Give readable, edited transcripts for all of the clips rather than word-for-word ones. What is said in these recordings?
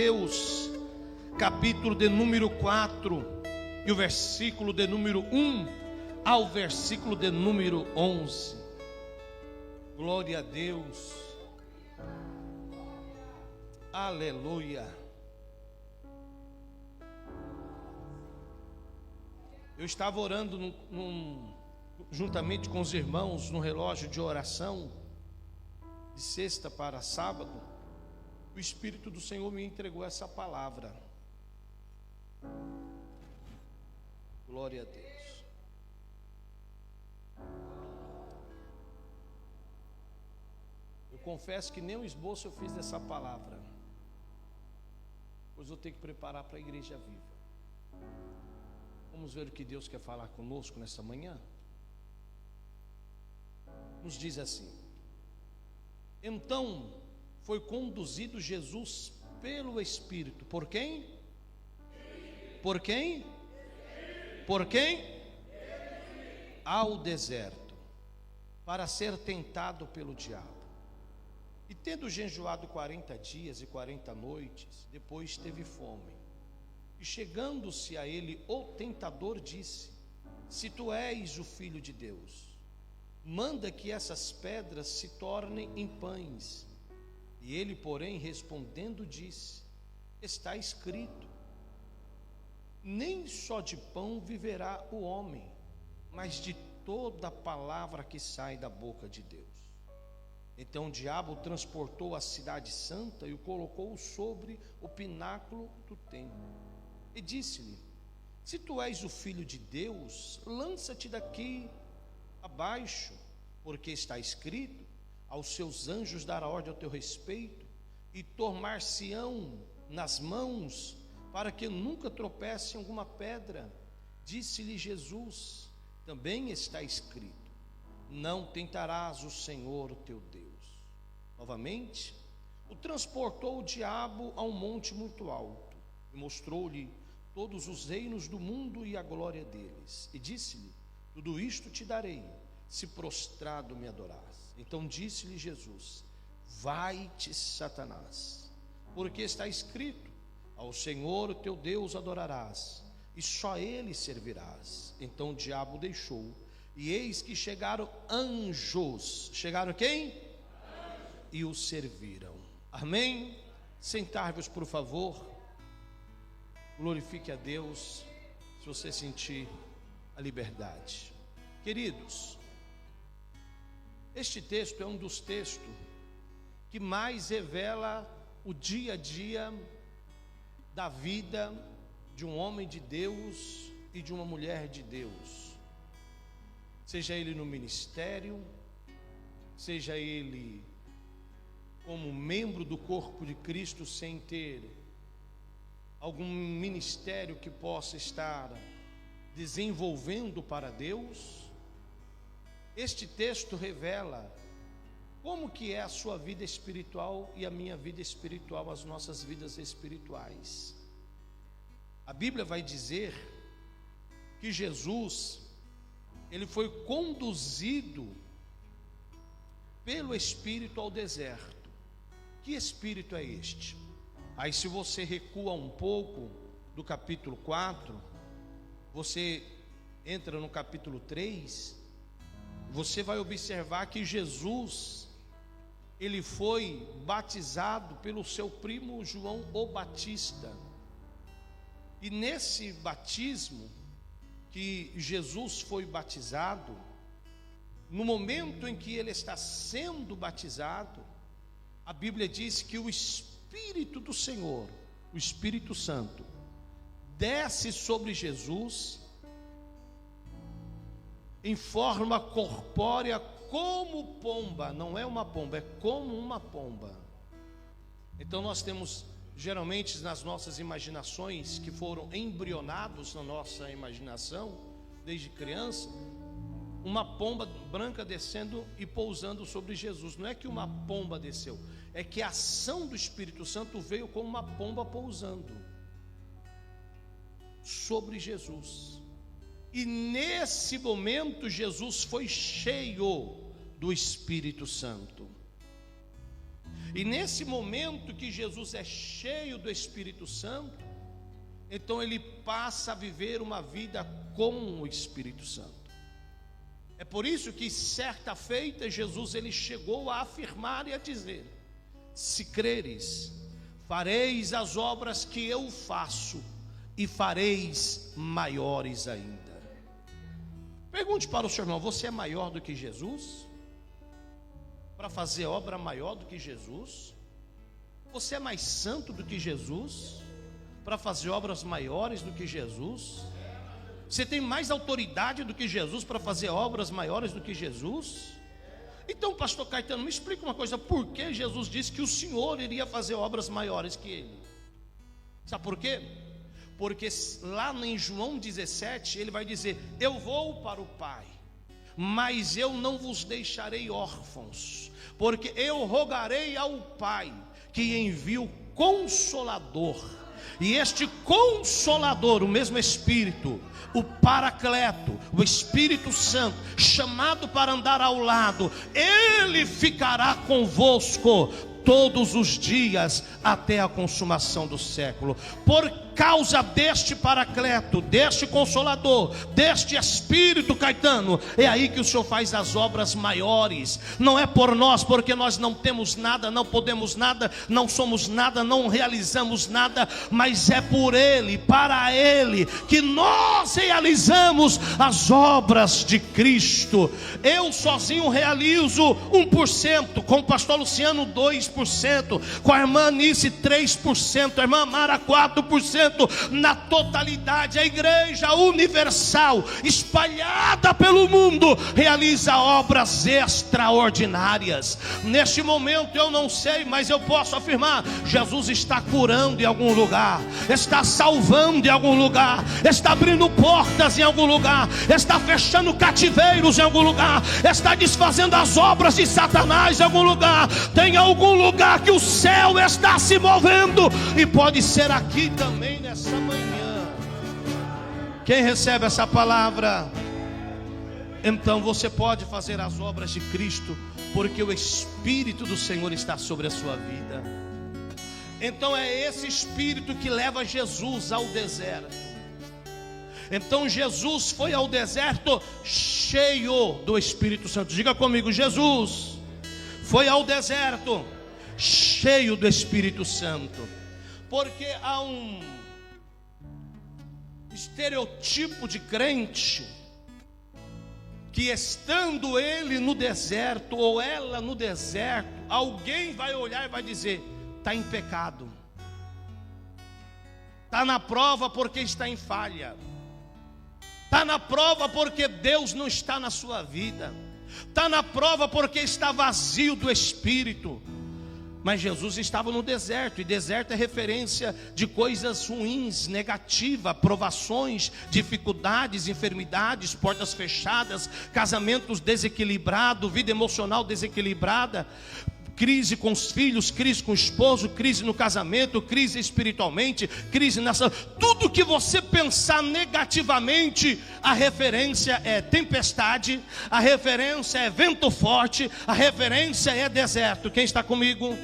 Mateus, capítulo de número 4, e o versículo de número 1 ao versículo de número 11. Glória a Deus. Aleluia. Eu estava orando juntamente com os irmãos no relógio de oração de sexta para sábado. O Espírito do Senhor me entregou essa palavra. Glória a Deus. Eu confesso que nem um esboço eu fiz dessa palavra, pois eu tenho que preparar para a igreja viva. Vamos ver o que Deus quer falar conosco nessa manhã. Nos diz assim: então foi conduzido Jesus pelo Espírito. Por quem? Por quem? Por quem? Ao deserto, para ser tentado pelo diabo. E tendo jejuado 40 dias e 40 noites, depois teve fome. E chegando-se a ele, o tentador disse: se tu és o Filho de Deus, manda que essas pedras se tornem em pães. E ele, porém, respondendo, disse: está escrito, nem só de pão viverá o homem, mas de toda a palavra que sai da boca de Deus. Então o diabo o transportou à cidade santa e o colocou sobre o pináculo do templo. E disse-lhe: se tu és o Filho de Deus, lança-te daqui abaixo, porque está escrito: aos seus anjos dará ordem ao teu respeito, e tomar-se-ão nas mãos, para que nunca tropece em alguma pedra. Disse-lhe Jesus: também está escrito: não tentarás o Senhor, o teu Deus. Novamente, o transportou o diabo a um monte muito alto, e mostrou-lhe todos os reinos do mundo e a glória deles. E disse-lhe: tudo isto te darei, se prostrado me adorares. Então disse-lhe Jesus: vai-te, Satanás, porque está escrito: ao Senhor, o teu Deus, adorarás, e só ele servirás. Então o diabo deixou, e eis que chegaram anjos. Chegaram quem? Anjos. E o serviram. Amém? Sentar-vos, por favor. Glorifique a Deus, se você sentir a liberdade. Queridos, este texto é um dos textos que mais revela o dia a dia da vida de um homem de Deus e de uma mulher de Deus, seja ele no ministério, seja ele como membro do corpo de Cristo sem ter algum ministério que possa estar desenvolvendo para Deus. Este texto revela como que é a sua vida espiritual e a minha vida espiritual, as nossas vidas espirituais. A Bíblia vai dizer que Jesus, ele foi conduzido pelo Espírito ao deserto. Que Espírito é este? Aí, se você recua um pouco do capítulo 4, você entra no capítulo 3, você vai observar que Jesus, ele foi batizado pelo seu primo João o Batista. E nesse batismo que Jesus foi batizado, no momento em que ele está sendo batizado, a Bíblia diz que o Espírito do Senhor, o Espírito Santo, desce sobre Jesus em forma corpórea como pomba. Não é uma pomba, é como uma pomba. Então nós temos geralmente nas nossas imaginações, que foram embrionados na nossa imaginação desde criança, uma pomba branca descendo e pousando sobre Jesus. Não é que uma pomba desceu, é que a ação do Espírito Santo veio como uma pomba pousando sobre Jesus. E nesse momento Jesus foi cheio do Espírito Santo. E nesse momento que Jesus é cheio do Espírito Santo, então ele passa a viver uma vida com o Espírito Santo. É por isso que certa feita Jesus ele chegou a afirmar e a dizer: se creres, fareis as obras que eu faço, e fareis maiores ainda. Pergunte para o seu irmão: você é maior do que Jesus? Para fazer obra maior do que Jesus? Você é mais santo do que Jesus? Para fazer obras maiores do que Jesus? Você tem mais autoridade do que Jesus para fazer obras maiores do que Jesus? Então, pastor Caetano, me explica uma coisa: por que Jesus disse que o Senhor iria fazer obras maiores que ele? Sabe por quê? Porque lá em João 17 ele vai dizer: eu vou para o Pai, mas eu não vos deixarei órfãos, porque eu rogarei ao Pai que envie o Consolador. E este Consolador, o mesmo Espírito, o Paracleto, o Espírito Santo, chamado para andar ao lado, ele ficará convosco todos os dias até a consumação do século. Por causa deste Paracleto, deste Consolador, deste Espírito, Caetano, é aí que o Senhor faz as obras maiores. Não é por nós, porque nós não temos nada, não podemos nada, não somos nada, não realizamos nada, mas é por Ele, para Ele, que nós realizamos as obras de Cristo. Eu sozinho realizo 1%, com o pastor Luciano 2%, com a irmã Anice 3%, a irmã Mara 4%, na totalidade a igreja universal, espalhada pelo mundo, realiza obras extraordinárias. Neste momento eu não sei, mas eu posso afirmar: Jesus está curando em algum lugar, está salvando em algum lugar, está abrindo portas em algum lugar, está fechando cativeiros em algum lugar, está desfazendo as obras de Satanás em algum lugar. Tem algum lugar que o céu está se movendo, e pode ser aqui também nessa manhã. Quem recebe essa palavra? Então você pode fazer as obras de Cristo, porque o Espírito do Senhor está sobre a sua vida. Então é esse Espírito que leva Jesus ao deserto. Então Jesus foi ao deserto cheio do Espírito Santo. Diga comigo: Jesus foi ao deserto cheio do Espírito Santo. Porque há um estereotipo de crente que, estando ele no deserto ou ela no deserto, alguém vai olhar e vai dizer: está em pecado, está na prova porque está em falha, está na prova porque Deus não está na sua vida, está na prova porque está vazio do Espírito. Mas Jesus estava no deserto, e deserto é referência de coisas ruins, negativas, provações, dificuldades, enfermidades, portas fechadas, casamentos desequilibrados, vida emocional desequilibrada, crise com os filhos, crise com o esposo, crise no casamento, crise espiritualmente, crise nessa... Tudo que você pensar negativamente, a referência é tempestade, a referência é vento forte, a referência é deserto. Quem está comigo?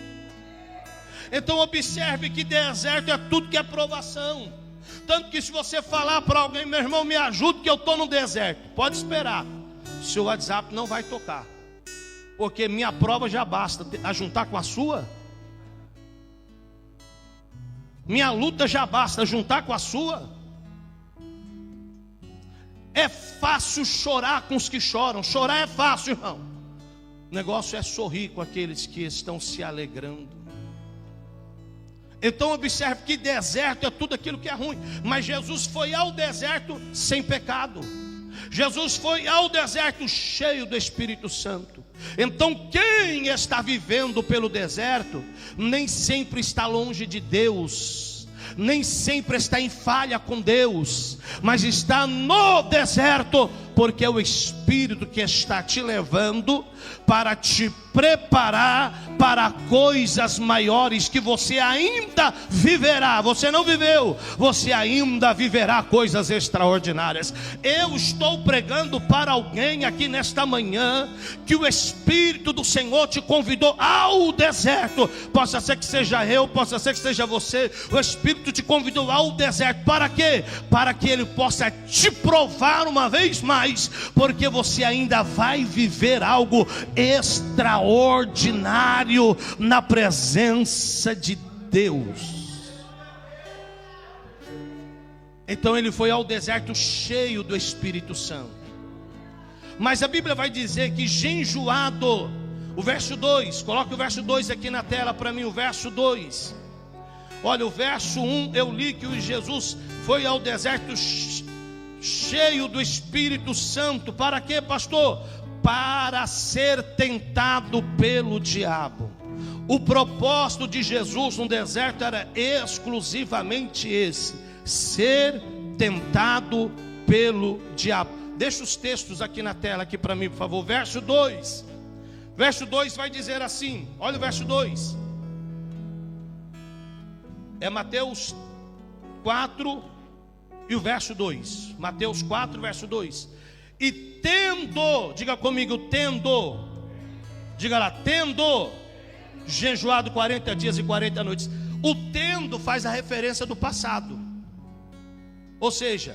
Então observe que deserto é tudo que é provação. Tanto que se você falar para alguém: meu irmão, me ajude que eu estou no deserto, pode esperar, seu WhatsApp não vai tocar, porque minha prova já basta a juntar com a sua. Minha luta já basta juntar com a sua. É fácil chorar com os que choram. Chorar é fácil, irmão. O negócio é sorrir com aqueles que estão se alegrando. Então observe que deserto é tudo aquilo que é ruim. Mas Jesus foi ao deserto sem pecado. Jesus foi ao deserto cheio do Espírito Santo. Então quem está vivendo pelo deserto nem sempre está longe de Deus, nem sempre está em falha com Deus, mas está no deserto, porque é o Espírito que está te levando para te preparar para coisas maiores que você ainda viverá. Você não viveu, você ainda viverá coisas extraordinárias. Eu estou pregando para alguém aqui nesta manhã que o Espírito do Senhor te convidou ao deserto. Possa ser que seja eu, possa ser que seja você. O Espírito te convidou ao deserto. Para quê? Para que Ele possa te provar uma vez mais, porque você ainda vai viver algo extraordinário na presença de Deus. Então ele foi ao deserto cheio do Espírito Santo. Mas a Bíblia vai dizer que enjoado. O verso 2, coloque o verso 2 aqui na tela para mim, o verso 2. Olha, o verso 1 eu li que Jesus foi ao deserto cheio do Espírito Santo. Para quê, pastor? Para ser tentado pelo diabo. O propósito de Jesus no deserto era exclusivamente esse: ser tentado pelo diabo. Deixa os textos aqui na tela aqui para mim, por favor. Verso 2. Verso 2 vai dizer assim, olha o verso 2. É Mateus 4 e o verso 2. Mateus 4, verso 2. E tendo, diga comigo, tendo, diga lá, tendo jejuado 40 dias e 40 noites. O tendo faz a referência do passado. Ou seja,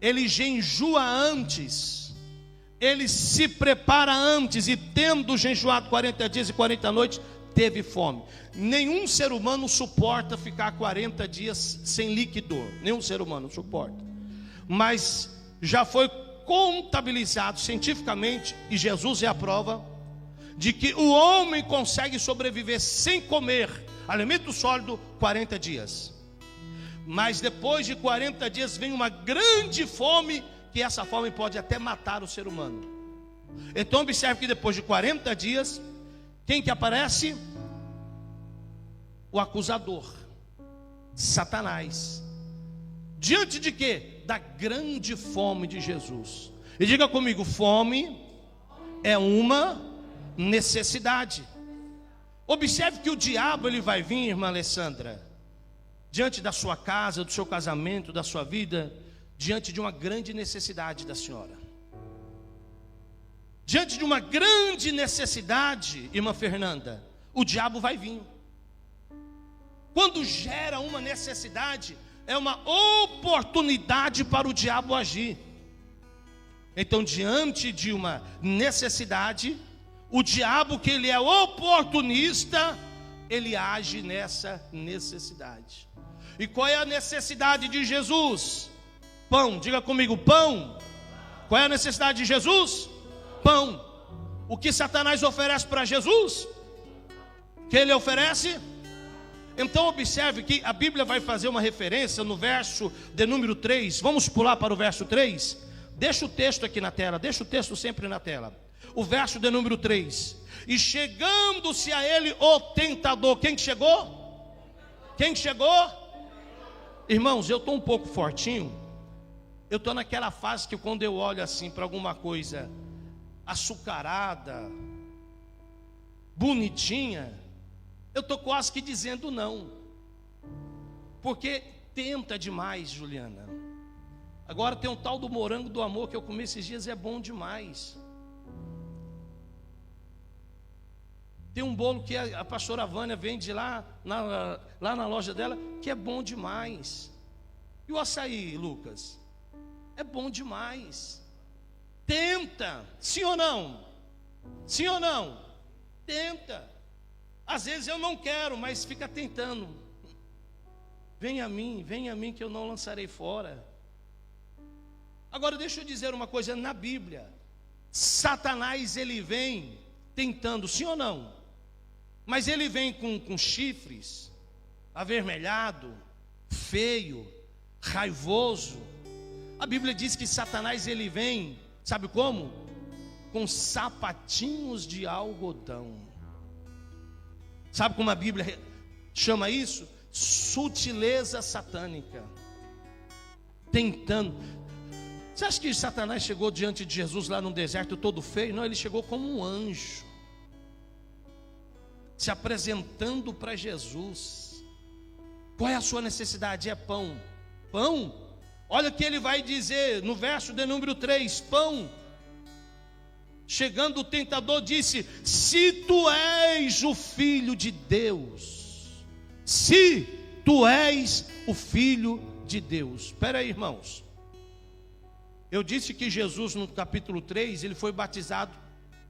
ele jejua antes, ele se prepara antes, e tendo jejuado 40 dias e 40 noites, teve fome. Nenhum ser humano suporta ficar 40 dias sem líquido. Nenhum ser humano suporta. Mas já foi contabilizado cientificamente, e Jesus é a prova, de que o homem consegue sobreviver sem comer alimento sólido 40 dias. Mas depois de 40 dias vem uma grande fome, que essa fome pode até matar o ser humano. Então observe que depois de 40 dias, quem que aparece? O acusador, Satanás. Diante de quê? Da grande fome de Jesus. E diga comigo, fome é uma necessidade. Observe que o diabo ele vai vir, irmã Alessandra, diante da sua casa, do seu casamento, da sua vida, diante de uma grande necessidade da senhora. Diante de uma grande necessidade, irmã Fernanda, o diabo vai vir. Quando gera uma necessidade, é uma oportunidade para o diabo agir. Então, diante de uma necessidade, o diabo, que ele é oportunista, ele age nessa necessidade. E qual é a necessidade de Jesus? Pão, diga comigo, pão. Qual é a necessidade de Jesus? Pão. O que Satanás oferece para Jesus? O que ele oferece? Então observe que a Bíblia vai fazer uma referência no verso de número 3. Vamos pular para o verso 3. Deixa o texto aqui na tela, deixa o texto sempre na tela. O verso de número 3. E chegando-se a ele o tentador. Quem que chegou? Quem que chegou? Irmãos, eu estou um pouco fortinho. Eu estou naquela fase que quando eu olho assim para alguma coisa açucarada, bonitinha, eu estou quase que dizendo não. Porque tenta demais, Juliana. Agora tem um tal do morango do amor que eu comi esses dias, é bom demais. Tem um bolo que a pastora Vânia vende lá na loja dela, que é bom demais. E o açaí, Lucas? É bom demais. Tenta, sim ou não? Sim ou não? Tenta. Às vezes eu não quero, mas fica tentando. Venha a mim que eu não lançarei fora. Agora deixa eu dizer uma coisa, na Bíblia, Satanás ele vem tentando, sim ou não? Mas ele vem com chifres, avermelhado, feio, raivoso. A Bíblia diz que Satanás ele vem, sabe como? Com sapatinhos de algodão. Sabe como a Bíblia chama isso? Sutileza satânica. Tentando. Você acha que Satanás chegou diante de Jesus lá no deserto todo feio? Não, ele chegou como um anjo. se apresentando para Jesus. Qual é a sua necessidade? É pão. Pão? Olha o que ele vai dizer no verso de número 3, pão. Chegando o tentador disse: se tu és o Filho de Deus, se tu és o Filho de Deus. Espera aí, irmãos. Eu disse que Jesus no capítulo 3, ele foi batizado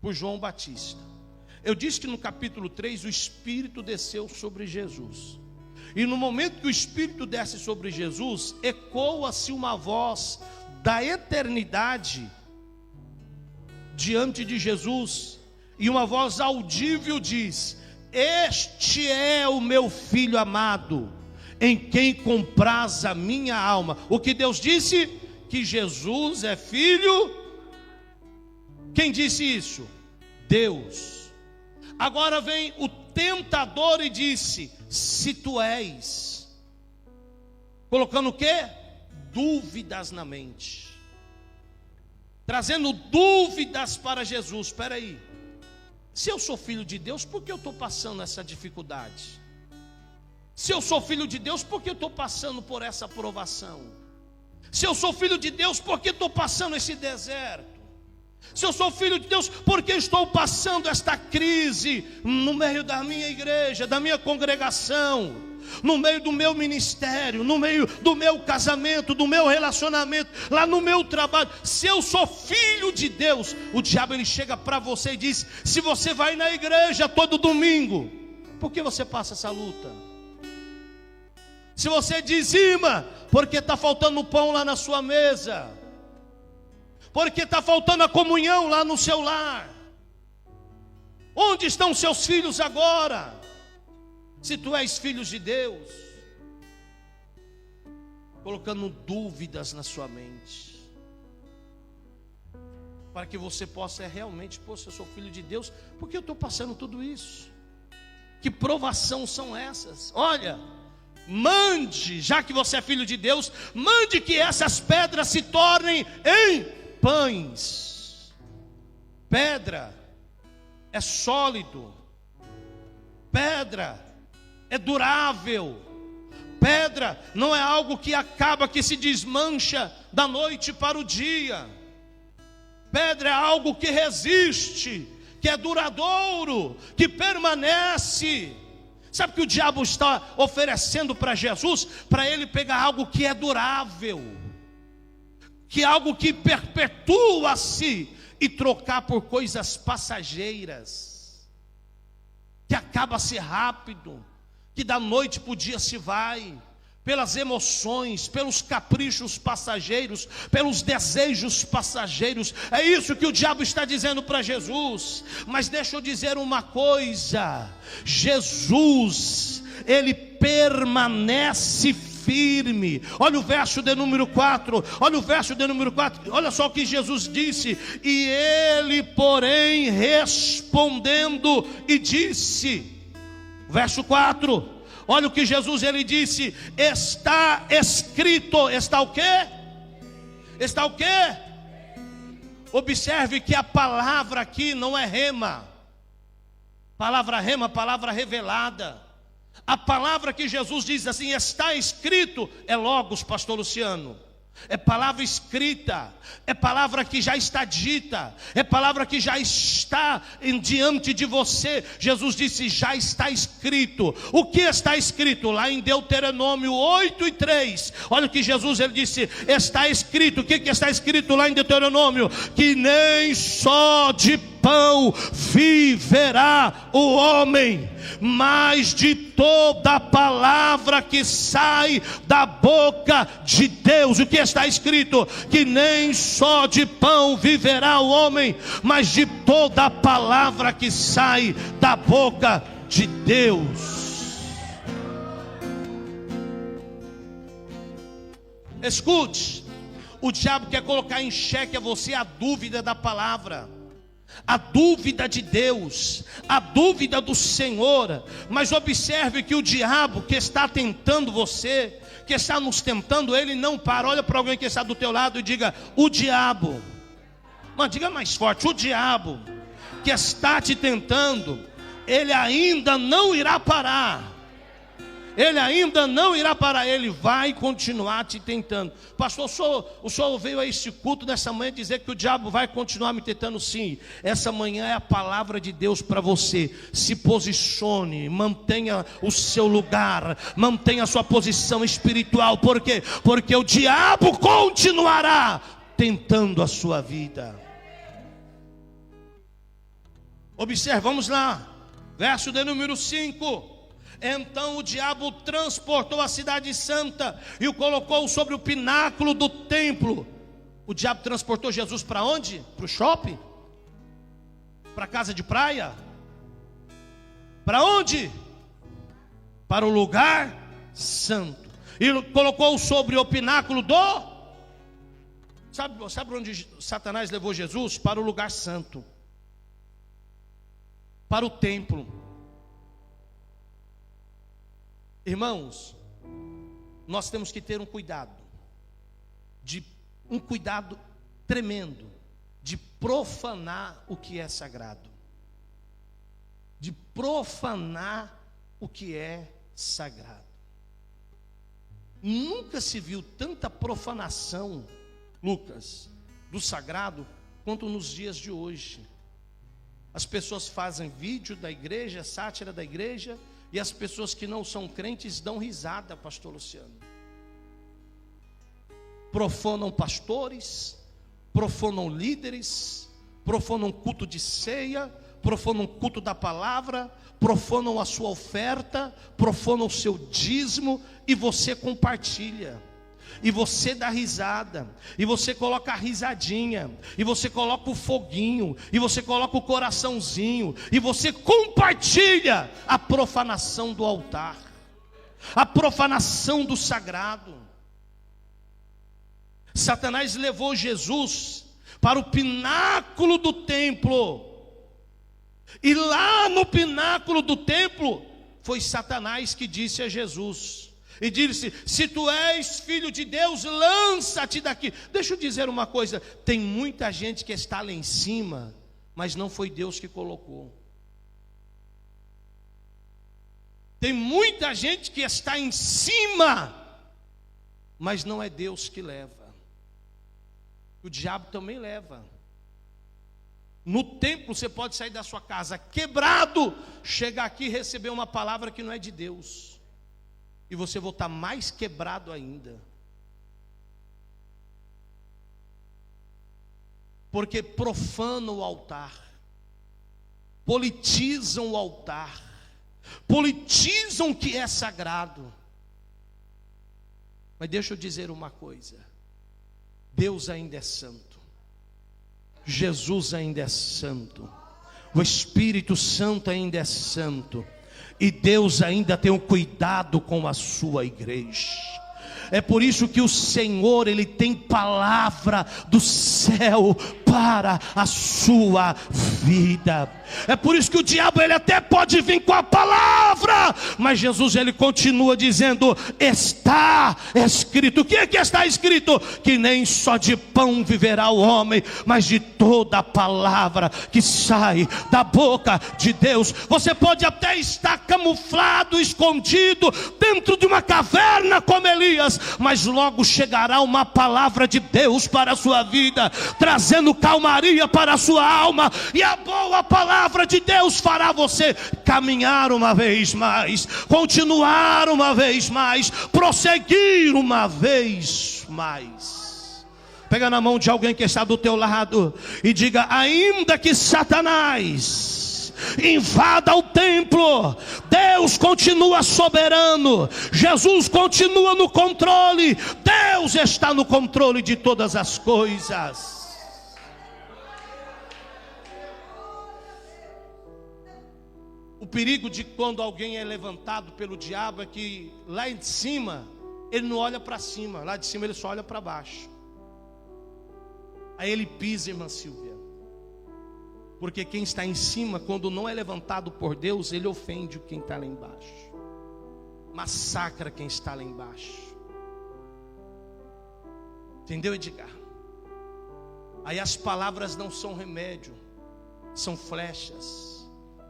por João Batista. Eu disse que no capítulo 3 o Espírito desceu sobre Jesus. E no momento que o Espírito desce sobre Jesus, ecoa-se uma voz da eternidade diante de Jesus, e uma voz audível diz: este é o meu Filho amado, em quem compraz a minha alma. O que Deus disse? Que Jesus é Filho. Quem disse isso? Deus. Agora vem o tentador e disse: se tu és, colocando o quê? Dúvidas na mente, trazendo dúvidas para Jesus. Espera aí, se eu sou filho de Deus, por que eu estou passando essa dificuldade? Se eu sou filho de Deus, por que eu estou passando por essa provação? Se eu sou filho de Deus, por que estou passando esse deserto? Se eu sou filho de Deus, por que estou passando esta crise no meio da minha igreja, da minha congregação, no meio do meu ministério, no meio do meu casamento, do meu relacionamento, lá no meu trabalho? Se eu sou filho de Deus, o diabo ele chega para você e diz: se você vai na igreja todo domingo, por que você passa essa luta? Se você dizima, porque está faltando pão lá na sua mesa, porque está faltando a comunhão lá no seu lar. Onde estão seus filhos agora? Se tu és filho de Deus, colocando dúvidas na sua mente, para que você possa realmente: pô, se eu sou filho de Deus, por que eu estou passando tudo isso? Que provação são essas? Olha, mande, já que você é filho de Deus, mande que essas pedras se tornem em pães. Pedra é sólido, pedra é durável, pedra não é algo que acaba, que se desmancha da noite para o dia. Pedra é algo que resiste, que é duradouro, que permanece. Sabe o que o diabo está oferecendo para Jesus? Para ele pegar algo que é durável, que é algo que perpetua-se, e trocar por coisas passageiras, que acaba-se rápido, que da noite para o dia se vai, pelas emoções, pelos caprichos passageiros, pelos desejos passageiros. É isso que o diabo está dizendo para Jesus. Mas deixa eu dizer uma coisa: Jesus, ele permanece firme. Olha o verso de número 4. Olha o verso de número 4. Olha só o que Jesus disse: e ele, porém, respondendo e disse, verso 4. Olha o que Jesus ele disse: está escrito. Está o quê? Está o quê? Observe que a palavra aqui não é rema. Palavra rema, palavra revelada. A palavra que Jesus diz assim: está escrito, é logos, pastor Luciano. É palavra escrita, é palavra que já está dita, é palavra que já está diante de você. Jesus disse: já está escrito. O que está escrito? Lá em Deuteronômio 8:3. Olha o que Jesus ele disse: está escrito. O que está escrito lá em Deuteronômio? Que nem só de pão viverá o homem, mas de toda palavra que sai da boca de Deus. O que está escrito? Que nem só de pão viverá o homem, mas de toda palavra que sai da boca de Deus. Escute, o diabo quer colocar em xeque a você a dúvida da palavra, a dúvida de Deus, a dúvida do Senhor. Mas observe que o diabo que está tentando você, que está nos tentando, ele não para. Olha para alguém que está do teu lado e diga: o diabo. Mas diga mais forte: o diabo que está te tentando, ele ainda não irá parar. Ele ainda não irá parar, ele vai continuar te tentando. Pastor, o senhor veio a este culto nessa manhã dizer que o diabo vai continuar me tentando? Sim, essa manhã é a palavra de Deus para você. Se posicione, mantenha o seu lugar, mantenha a sua posição espiritual. Por quê? Porque o diabo continuará tentando a sua vida. Observe, vamos lá, verso de número 5. Então o diabo transportou a cidade santa e o colocou sobre o pináculo do templo. O diabo transportou Jesus para onde? Para o shopping? Para a casa de praia? Para onde? Para o lugar santo. E colocou sobre o pináculo do... Sabe onde Satanás levou Jesus? Para o lugar santo, para o templo. Irmãos, nós temos que ter um cuidado tremendo, de profanar o que é sagrado. De profanar o que é sagrado. Nunca se viu tanta profanação, Lucas, do sagrado, quanto nos dias de hoje. As pessoas fazem vídeo da igreja, sátira da igreja, e as pessoas que não são crentes dão risada, pastor Luciano. Profanam pastores, profanam líderes, profanam culto de ceia, profanam culto da palavra, profanam a sua oferta, profanam o seu dízimo, e você compartilha. E você dá risada, e você coloca a risadinha, e você coloca o foguinho, e você coloca o coraçãozinho, e você compartilha a profanação do altar, a profanação do sagrado. Satanás levou Jesus para o pináculo do templo, e lá no pináculo do templo foi Satanás que disse a Jesus, e disse: se tu és filho de Deus, lança-te daqui. Deixa eu dizer uma coisa, tem muita gente que está lá em cima, mas não foi Deus que colocou. Tem muita gente que está em cima, mas não é Deus que leva. O diabo também leva. No templo você pode sair da sua casa quebrado, chegar aqui e receber uma palavra que não é de Deus, e você voltar mais quebrado ainda. Porque profanam o altar, politizam o altar, politizam o que é sagrado. Mas deixa eu dizer uma coisa: Deus ainda é santo, Jesus ainda é santo, o Espírito Santo ainda é santo, e Deus ainda tem um cuidado com a sua igreja. É por isso que o Senhor, Ele tem palavra do céu para a sua vida. É por isso que o diabo, ele até pode vir com a palavra, mas Jesus, ele continua dizendo: está escrito. O que é que está escrito? Que nem só de pão viverá o homem, mas de toda a palavra que sai da boca de Deus. Você pode até estar camuflado, escondido dentro de uma caverna como Elias, mas logo chegará uma palavra de Deus para a sua vida, trazendo calmaria para a sua alma, e a boa palavra de Deus fará você caminhar uma vez mais, continuar uma vez mais, prosseguir uma vez mais. Pega na mão de alguém que está do teu lado e diga: ainda que Satanás invada o templo, Deus continua soberano, Jesus continua no controle, Deus está no controle de todas as coisas. O perigo de quando alguém é levantado pelo diabo é que lá em cima ele não olha para cima, lá de cima ele só olha para baixo. Aí ele pisa, irmã Silvia, porque quem está em cima, quando não é levantado por Deus, ele ofende quem está lá embaixo, massacra quem está lá embaixo. Entendeu, Edgar? Aí as palavras não são remédio, são flechas.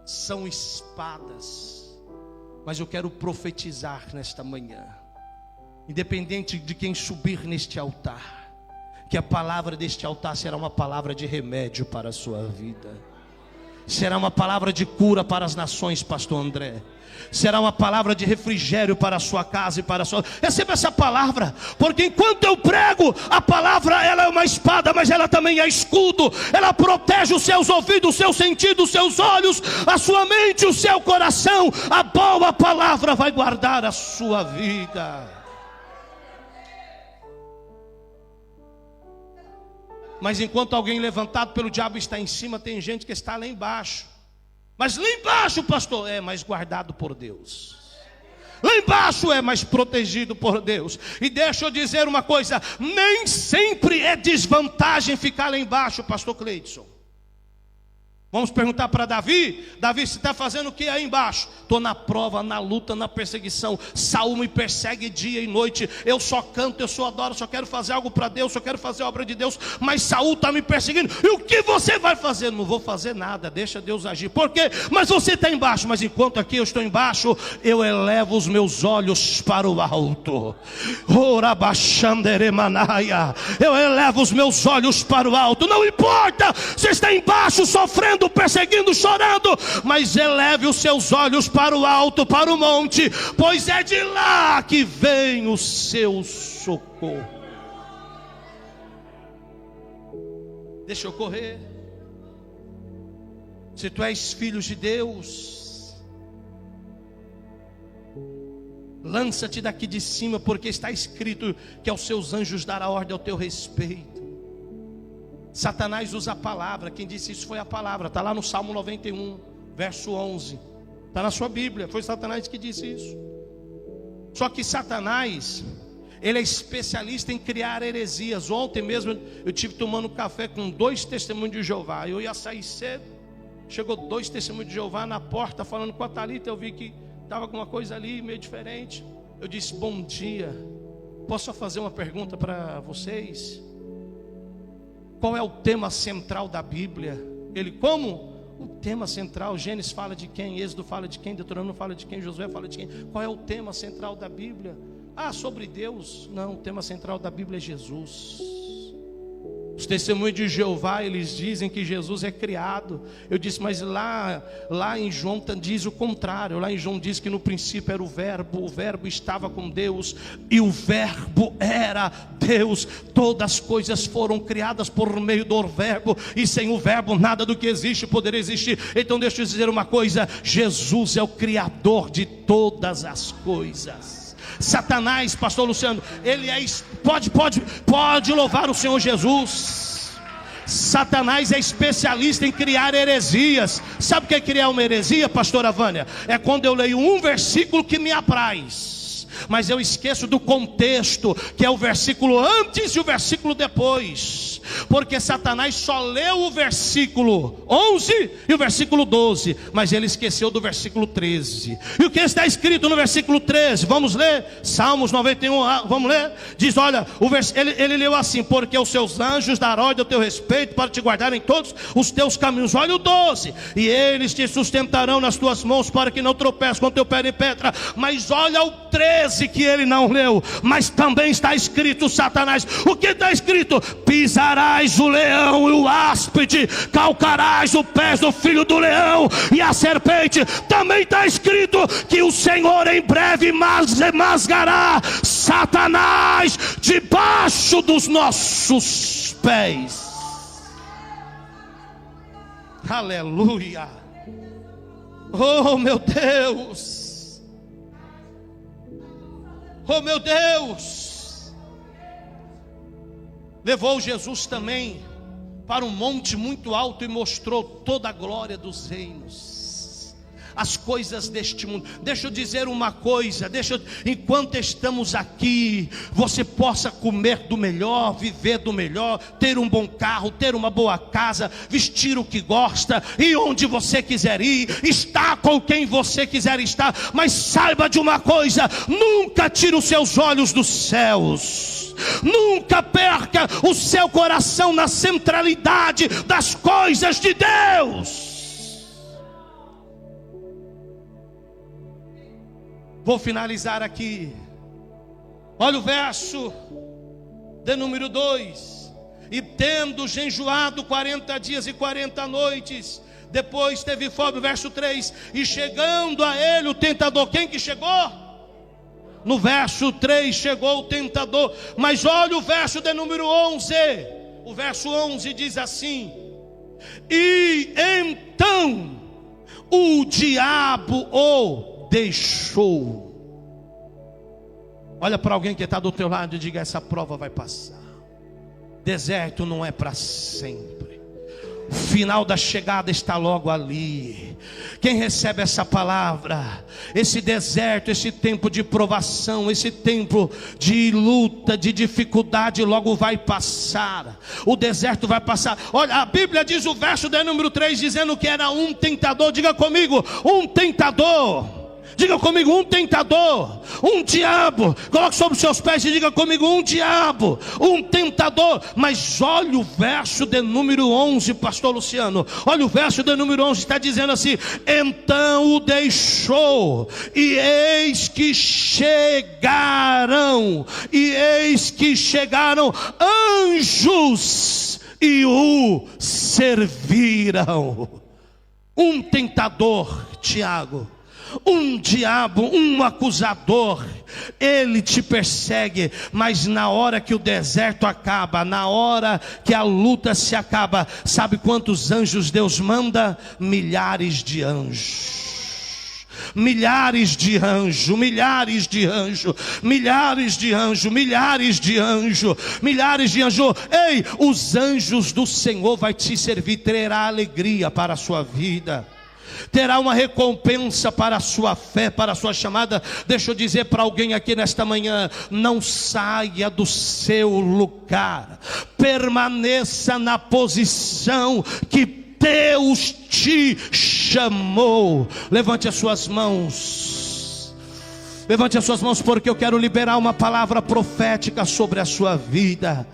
são espadas. Mas eu quero profetizar nesta manhã, independente de quem subir neste altar, que a palavra deste altar será uma palavra de remédio para a sua vida, será uma palavra de cura para as nações, pastor André. Será uma palavra de refrigério para a sua casa e para a sua... Receba essa palavra, porque enquanto eu prego, a palavra ela é uma espada, mas ela também é escudo. Ela protege os seus ouvidos, os seus sentidos, os seus olhos, a sua mente, o seu coração. A boa palavra vai guardar a sua vida. Mas enquanto alguém levantado pelo diabo está em cima, tem gente que está lá embaixo. Mas lá embaixo, pastor, é mais guardado por Deus. Lá embaixo é mais protegido por Deus. E deixa eu dizer uma coisa, nem sempre é desvantagem ficar lá embaixo, pastor Cleidson. Vamos perguntar para Davi. Davi, você está fazendo o que aí embaixo? Estou na prova, na luta, na perseguição. Saul me persegue dia e noite. Eu só canto, eu só adoro, só quero fazer algo para Deus, só quero fazer a obra de Deus. Mas Saul está me perseguindo. E o que você vai fazer? Não vou fazer nada, deixa Deus agir. Por quê? Mas você está embaixo. Mas enquanto aqui eu estou embaixo, eu elevo os meus olhos para o alto. Eu elevo os meus olhos para o alto. Não importa, você está embaixo sofrendo, perseguindo, chorando, mas eleve os seus olhos para o alto, para o monte, pois é de lá que vem o seu socorro. Deixa eu correr. Se tu és filho de Deus, lança-te daqui de cima, porque está escrito que aos seus anjos dará ordem ao teu respeito. Satanás usa a palavra. Quem disse isso foi a palavra. Está lá no Salmo 91, verso 11. Está na sua Bíblia. Foi Satanás que disse isso. Só que Satanás, ele é especialista em criar heresias. Ontem mesmo eu estive tomando café com 2 testemunhos de Jeová. Eu ia sair cedo. Chegou 2 testemunhos de Jeová na porta falando com a Thalita. Eu vi que estava alguma coisa ali meio diferente. Eu disse: bom dia, posso só fazer uma pergunta para vocês? Qual é o tema central da Bíblia? Ele, como? O tema central, Gênesis fala de quem? Êxodo fala de quem? Deuteronômio fala de quem? Josué fala de quem? Qual é o tema central da Bíblia? Ah, sobre Deus? Não, o tema central da Bíblia é Jesus. Os testemunhos de Jeová, eles dizem que Jesus é criado. Eu disse, mas lá em João diz o contrário. Lá em João diz que no princípio era o verbo estava com Deus, e o verbo era Deus. Todas as coisas foram criadas por meio do verbo, e sem o verbo nada do que existe poderia existir. Então deixa eu dizer uma coisa, Jesus é o criador de todas as coisas. Satanás, pastor Luciano, ele pode louvar o Senhor Jesus. Satanás é especialista em criar heresias. Sabe o que é criar uma heresia, pastora Vânia? É quando eu leio um versículo que me apraz, mas eu esqueço do contexto, que é o versículo antes e o versículo depois. Porque Satanás só leu o versículo 11 e o versículo 12, mas ele esqueceu do versículo 13. E o que está escrito no versículo 13? Vamos ler? Salmos 91, vamos ler? Diz, olha, ele leu assim: porque os seus anjos darão ordem ao teu respeito para te guardar em todos os teus caminhos. Olha o 12: e eles te sustentarão nas tuas mãos para que não tropeces com o teu pé em pedra. Mas olha o 13 que ele não leu, mas também está escrito, Satanás, o que está escrito? Pisarás o leão e o áspide, calcarás o pé do filho do leão e a serpente. Também está escrito que o Senhor em breve masgará Satanás debaixo dos nossos pés. Aleluia. Oh meu Deus, oh meu Deus. Levou Jesus também para um monte muito alto e mostrou toda a glória dos reinos, as coisas deste mundo. Deixa eu dizer uma coisa, enquanto estamos aqui, você possa comer do melhor, viver do melhor, ter um bom carro, ter uma boa casa, vestir o que gosta, ir onde você quiser ir, estar com quem você quiser estar, mas saiba de uma coisa, nunca tire os seus olhos dos céus. Nunca perca o seu coração na centralidade das coisas de Deus. Vou finalizar aqui. Olha o verso de número 2. E tendo jejuado 40 dias e 40 noites, depois teve fome, verso 3. E chegando a ele o tentador. Quem que chegou? No verso 3 chegou o tentador. Mas olha o verso de número 11. O verso 11 diz assim: e então o diabo o deixou. Olha para alguém que está do teu lado e diga: essa prova vai passar. Deserto não é para sempre. O final da chegada está logo ali. Quem recebe essa palavra, esse deserto, esse tempo de provação, esse tempo de luta, de dificuldade, logo vai passar. O deserto vai passar. Olha, a Bíblia diz o verso de número 3, dizendo que era um tentador. Diga comigo: um tentador. Diga comigo: um tentador, um diabo. Coloque sobre os seus pés e diga comigo: um diabo, um tentador. Mas olha o verso de número 11, pastor Luciano. Olha o verso de número 11, está dizendo assim: então o deixou, e eis que chegaram anjos e o serviram. Um tentador, Tiago, um diabo, um acusador, ele te persegue, mas na hora que o deserto acaba, na hora que a luta se acaba, sabe quantos anjos Deus manda? Milhares de anjos. Milhares de anjos, milhares de anjos, milhares de anjos, milhares de anjos, milhares de anjos. Ei, os anjos do Senhor vai te servir, terá alegria para a sua vida, terá uma recompensa para a sua fé, para a sua chamada. Deixa eu dizer para alguém aqui nesta manhã: não saia do seu lugar, permaneça na posição que Deus te chamou. Levante as suas mãos, levante as suas mãos, porque eu quero liberar uma palavra profética sobre a sua vida.